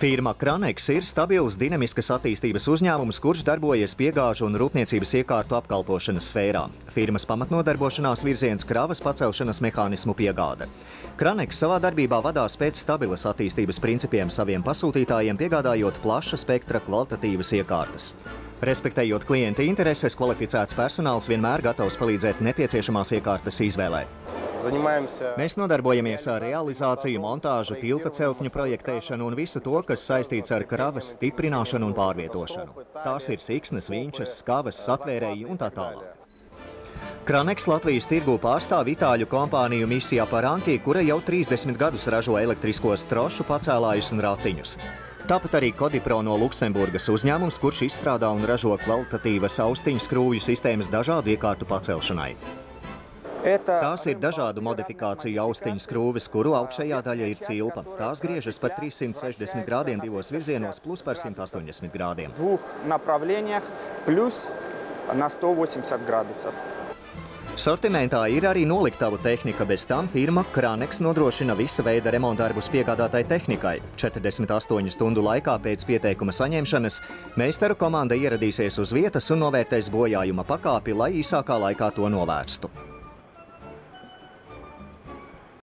Firma Kranex ir stabils, dinamiskas attīstības uzņēmums, kurš darbojas piegāžu un rūpniecības iekārtu apkalpošanas sfērā. Firmas pamatnodarbošanās virziens kravas pacelšanas mehānismu piegāde. Kranex savā darbībā vadās pēc stabilas attīstības principiem saviem pasūtītājiem, piegādājot plaša spektra kvalitatīvas iekārtas. Respektējot klienta intereses, kvalificēts personāls vienmēr gatavs palīdzēt nepieciešamās iekārtas izvēlē. Mēs nodarbojamies ar realizāciju, montāžu, tilta celtņu projektēšanu un visu to, kas saistīts ar kravas stiprināšanu un pārvietošanu. Tās ir siksnas, vinčas, skavas, satvērēji un tā tālāk. Kranex Latvijas tirgū pārstāv itāļu kompāniju Misija Paranki, kura jau 30 gadus ražo elektriskos trošu pacēlājus un ratiņus. Tāpat arī Kodipro no Luksemburgas uzņēmums, kurš izstrādā un ražo kvalitatīvas austiņu skrūvju sistēmas dažādu iekārtu pacelšanai. Tās ir dažādu modifikāciju austiņu skrūves, kuru augšējā daļa ir cilpa. Tās griežas par 360 grādiem divos virzienos plus par 180 grādiem. Sortimentā ir arī noliktavu tehnika, bez tam firma Kranex nodrošina visa veida remontdarbus piegādātai tehnikai. 48 stundu laikā pēc pieteikuma saņemšanas meistaru komanda ieradīsies uz vietas un novērtēs bojājuma pakāpi, lai īsākā laikā to novērstu.